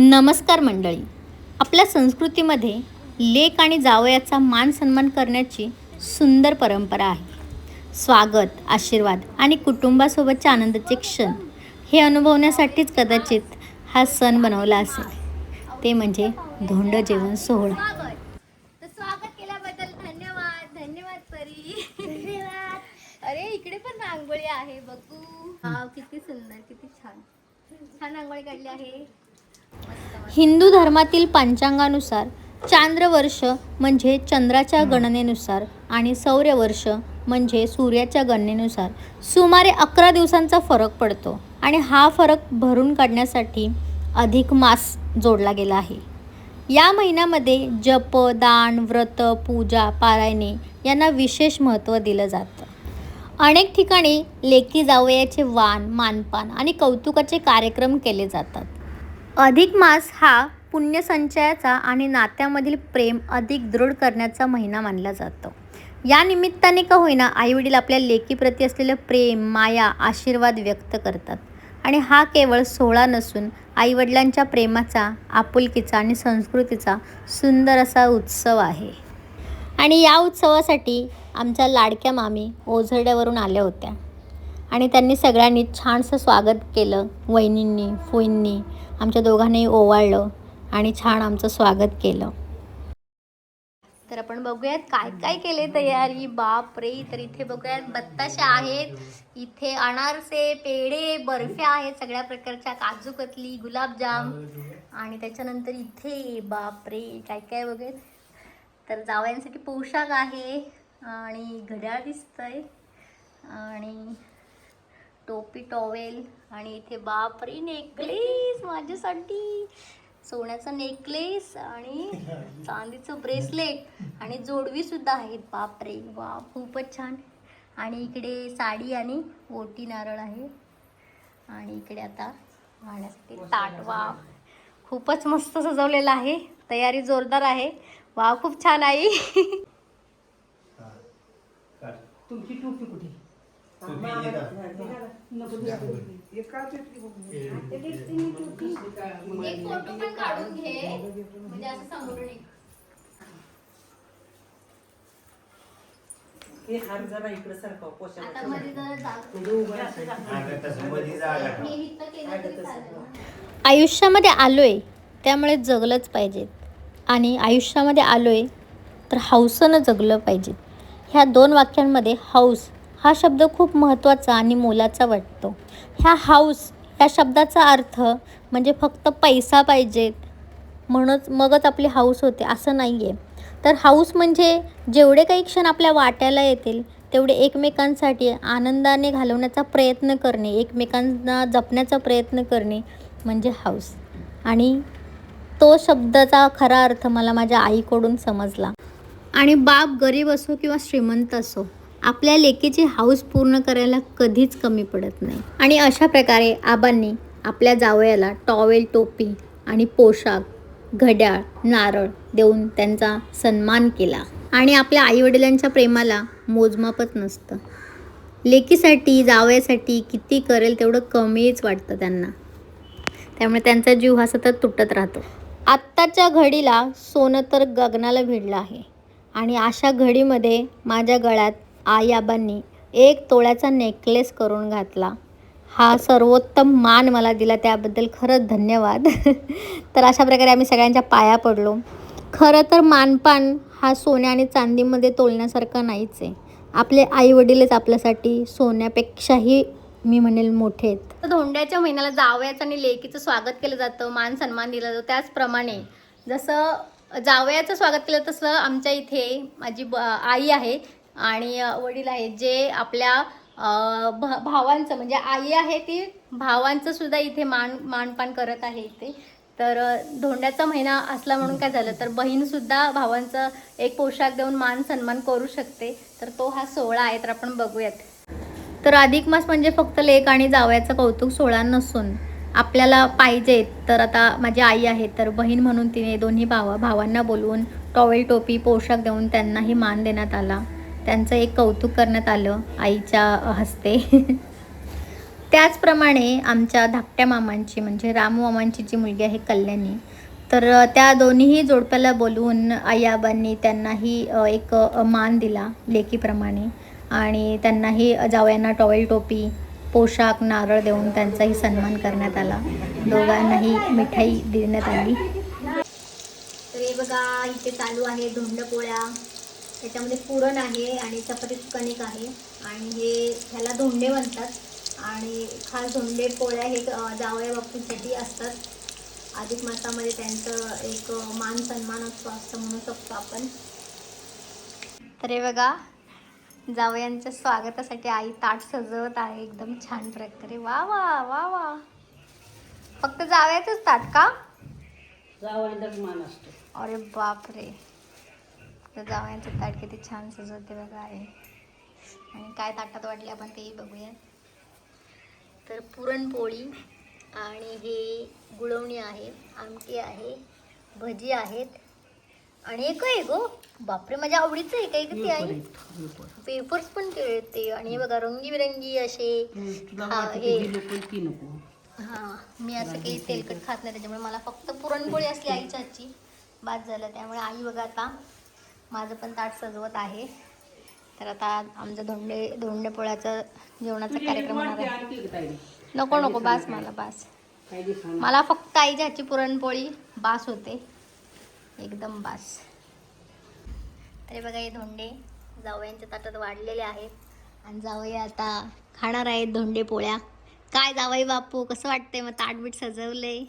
नमस्कार मंडळी. आपल्या संस्कृतीमध्ये लेक आणि जावयाचा मान सन्मान करण्याची सुंदर परंपरा आहे. स्वागत, आशीर्वाद आणि कुटुंबासोबतचे आनंदाचे क्षण हे अनुभवण्यासाठीच कदाचित हा सण बनवला असेल. ते म्हणजे धोंड जेवण सोहळा. स्वागत केल्याबद्दल धन्यवाद. धन्यवाद परी. धन्यवाद. अरे इकडे पण रांगोळी आहे बघू. किती सुंदर, किती छान छान रांगोळी काढली आहे. हिंदू धर्मातील पंचांगानुसार चांद्रवर्ष म्हणजे चंद्राच्या गणनेनुसार आणि सौर्यवर्ष म्हणजे सूर्याच्या गणनेनुसार सुमारे 11 दिवसांचा फरक पडतो आणि हा फरक भरून काढण्यासाठी अधिक मास जोडला गेला आहे. या महिन्यामध्ये जप, दान, व्रत, पूजा, पारायणे यांना विशेष महत्त्व दिलं जातं. अनेक ठिकाणी लेकी जावयाचे वाण, मानपान आणि कौतुकाचे कार्यक्रम केले जातात. अधिक मास हा पुण्यसंचयाचा आणि नात्यामधील प्रेम अधिक दृढ करण्याचा महिना मानला जातो. या निमित्ताने का होईना आईवडील आपल्या लेकीप्रती असलेलं प्रेम, माया, आशीर्वाद व्यक्त करतात. आणि हा केवळ सोहळा नसून आईवडिलांच्या प्रेमाचा, आपुलकीचा आणि संस्कृतीचा सुंदर असा उत्सव आहे. आणि या उत्सवासाठी आमच्या लाडक्या मामी ओझरड्यावरून आल्या होत्या आणि त्यांनी सगळ्यांनी छानसं स्वागत केलं. वहिनींनी, फुईंनी आमच्या दोघांनाही ओवाळलं आणि छान आमचं स्वागत केलं. तर आपण बघूयात काय काय केले तयारी. बाप रे. तर इथे बघूयात बत्ताशे आहेत, इथे अनारसे, पेढे, बर्फ्या आहेत सगळ्या प्रकारच्या, काजू कतली, गुलाबजाम आणि त्याच्यानंतर इथे बाप रे काय काय बघूयात. तर जावयांसाठी पोशाख आहे आणि घड्याळ दिसतंय आणि टोपी, टॉवेल आणि इथे बापरे नेकलेस माझ्यासाठी, सोन्याचा नेकलेस आणि चांदीचं ब्रेसलेट आणि जोडवी सुद्धा आहेत. बापरे वा, खूपच छान. आणि इकडे साडी आणि ओटी नारळ आहे आणि इकडे आता वाहण्यासाठी ताट. वा, खूपच मस्त सजवलेलं आहे. तयारी जोरदार आहे. वा, खूप छान आई. तुमची टोपी कुठे? एक फोटो पण काढून घे म्हणजे असं समोरून एक. हे हात जरा इकडे सारखं पोशाख. आता मध्ये जरा हे इथं केलं तरी चालेल. आयुष्यामध्ये आलोय त्यामुळे जगलंच पाहिजे आणि आयुष्यामध्ये आलोय तर हौसेनं जगलं पाहिजे. ह्या दोन वाक्यांमध्ये हौस हा शब्द खूप महत्त्वाचा आणि मोलाचा वाटतो. ह्या हौस या शब्दाचा अर्थ म्हणजे फक्त पैसा पाहिजेत म्हणूनच मगच आपली हौस होते असं नाही आहे. तर हौस म्हणजे जेवढे काही क्षण आपल्या वाट्याला येतील तेवढे एकमेकांसाठी आनंदाने घालवण्याचा प्रयत्न करणे, एकमेकांना जपण्याचा प्रयत्न करणे म्हणजे हौस. आणि तो शब्दाचा खरा अर्थ मला माझ्या आईकडून समजला. आणि बाप गरीब असो किंवा श्रीमंत असो, आपल्या लेकीची हौस पूर्ण करायला कधीच कमी पडत नाही. आणि अशा प्रकारे आबांनी आपल्या जावयाला टॉवेल, टोपी आणि पोशाख, घड्याळ, नारळ देऊन त्यांचा सन्मान केला. आणि आपल्या आईवडिलांच्या प्रेमाला मोजमापच नसतं. लेकीसाठी, जावयासाठी किती करेल तेवढं कमीच वाटतं त्यांना. त्यामुळे त्यांचा जीव हा सतत तुटत राहतो. आत्ताच्या घडीला सोनं तर गगनाला भिडलं आहे आणि अशा घडीमध्ये माझ्या गळ्यात आई आबांनी 1 तोळ्याचा नेकलेस करून घातला. हा सर्वोत्तम मान मला दिला त्याबद्दल खरंच धन्यवाद. तर अशा प्रकारे आम्ही सगळ्यांच्या पाया पडलो. खरं तर मानपान हा सोन्या आणि चांदीमध्ये तोलण्यासारखा नाहीच आहे. आपले आईवडीलच आपल्यासाठी सोन्यापेक्षाही मी म्हणेल मोठे आहेत. तर धोंड्याच्या महिन्याला जावयाचं आणि लेकीचं स्वागत केलं जातं, मान सन्मान दिला जातो. त्याचप्रमाणे जसं जावयाचं स्वागत केलं तसं आमच्या इथे माझी आई आहे आणि वडील आहेत जे आपल्या भावांचं म्हणजे आई आहे ती भावांचं सुद्धा इथे मानपान करत आहे इथे. तर धोंड्याचा महिना असला म्हणून काय झालं तर बहीणसुद्धा भावांचं एक पोशाख देऊन मान सन्मान करू शकते. तर तो हा सोहळा आहे. तर आपण बघूयात. तर अधिक मास म्हणजे फक्त लेक आणि जावयाचा कौतुक सोहळा नसून आपल्याला पाहिजे. तर आता माझी आई आहे तर बहीण म्हणून तिने दोन्ही भावांना बोलवून टॉवेल, टोपी, पोशाख देऊन त्यांनाही मान देण्यात आला. त्यांचं एक कौतुक करण्यात आलं आईच्या हस्ते. त्याचप्रमाणे आमच्या धाकट्या मामांची म्हणजे रामू मामांची जी मुलगी आहे कल्याणी, तर त्या दोन्हीही जोडप्याला बोलवून आई-आबांनी त्यांनाही एक मान दिला लेकीप्रमाणे आणि त्यांनाही जावयांना टॉवेल टोपी, पोशाख, नारळ देऊन त्यांचाही सन्मान करण्यात आला. दोघांनाही मिठाई देण्यात आली. तर हे बघा इथे चालू आहे धोंड पोळ्या. त्याच्यामध्ये पुरण आहे आणि चपातीचं कणिक आहे आणि ह्याला धोंडे म्हणतात. आणि खास धोंडे पोळ्या हे जावया बापूंसाठी असतात. अधिक मासामध्ये त्यांचं एक मान सन्मान असं म्हणू शकतो आपण. तर हे बघा जावयांच्या स्वागतासाठी आई ताट सजवत आहे एकदम छान प्रकारे. वा वा वा वा. फक्त जावयाचंच ताट का? जावयालाच मान असतो. अरे बापरे. तर जावयांचं ताट किती छान सजवते बघा आहे. आणि काय ताटात वाटले आपण तेही बघूया. तर पुरणपोळी आणि हे गुळवणी आहे, आमटी आहे, भजी आहेत आणि एक आहे गो बापरे माझ्या आवडीचं आहे काही किती आहे. पेपर्स पण ते आणि हे बघा रंगीबिरंगी असे. हां मी असं काही तेलकट खात नाही त्याच्यामुळे मला फक्त पुरणपोळी असली आईच्या हातची बाद झालं. त्यामुळे आई बघा आता माझं पण ताट सजवत आहे. तर आता आमचं धोंडे पोळ्याचा जेवणाचा कार्यक्रम होणार आहे. नको नको बास मला बास. मला फक्त आईच्या हातची पुरणपोळी बास होते एकदम बास. अरे बघा हे धोंडे जावयांच्या ताटात वाढलेले आहेत आणि जावई आता खाणार आहेत धोंडे पोळ्या. काय जावई बापू कसं वाटतंय मग ताटबीट सजवलंय?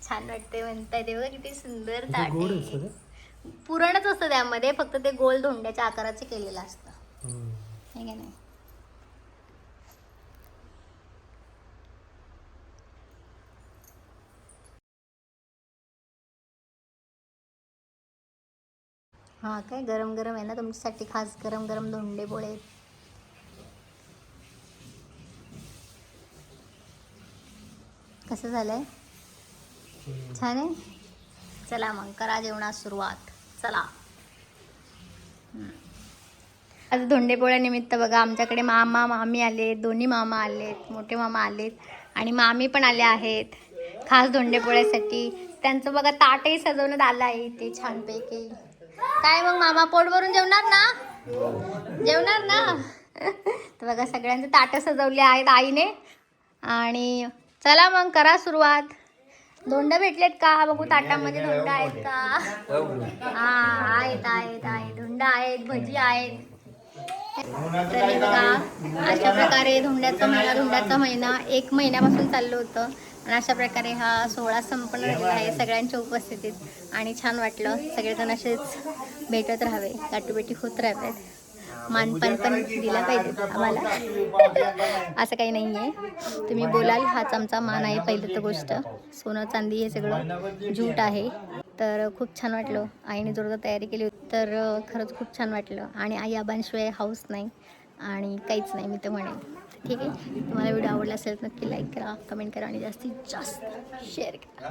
छान वाटते म्हणताय ते बघा किती सुंदर ताट आहे. पुरणच असतं त्यामध्ये फक्त ते गोल धोंड्याच्या आकाराचे केलेलं असतं हे का नाही. हा काय गरम गरम आहे ना तुमच्यासाठी खास गरम गरम धोंडे पोळे. कसं झालंय? छान आहे. चला मग करा जेवणास सुरुवात. चला. आज धोंडे पोळ्यानिमित्त बघा आमच्याकडे मामा मामी आलेत, दोन्ही मामा आलेत, मोठे मामा आलेत आणि मामी पण आले आहेत खास धोंडे पोळ्यासाठी. त्यांचं बघा ताटही सजवण्यात आलं आहे इथे छानपैकी. काय मग मामा पोट भरून जेवणार ना? जेवणार ना? तर बघा सगळ्यांचे ताटं सजवले आहेत आईने आणि चला मग करा सुरुवात. धोंड भेटलेत का बघू ताटामध्ये? धोंड आहेत का? हा आहेत आहेत आहेत धोंड आहेत, भजी आहेत. तर हे बघा अशा प्रकारे धोंड्याचा महिना 1 महिन्यापासून चाललं होतं आणि अशा प्रकारे हा सोहळा संपन्न झालेला आहे सगळ्यांच्या उपस्थितीत आणि छान वाटलं. सगळेजण असेच भेटत राहावे, गाठीभेटी होत राहावेत, मानपान पण दिला पाहिजे आम्हाला. असं काही नाही आहे, तुम्ही बोलाल हाच आमचा मान आहे. पहिली तर गोष्ट सोनं चांदी हे सगळं झूट आहे. तर खूप छान वाटलं. आईने जोरदार तयारी केली होती तर खरंच खूप छान वाटलं. आणि आई आबांशिवाय हाऊस नाही आणि काहीच नाही मी तर म्हणेन. ठीक आहे, तुम्हाला व्हिडिओ आवडला असेल तर नक्की लाईक करा, कमेंट करा आणि जास्तीत जास्त शेअर करा.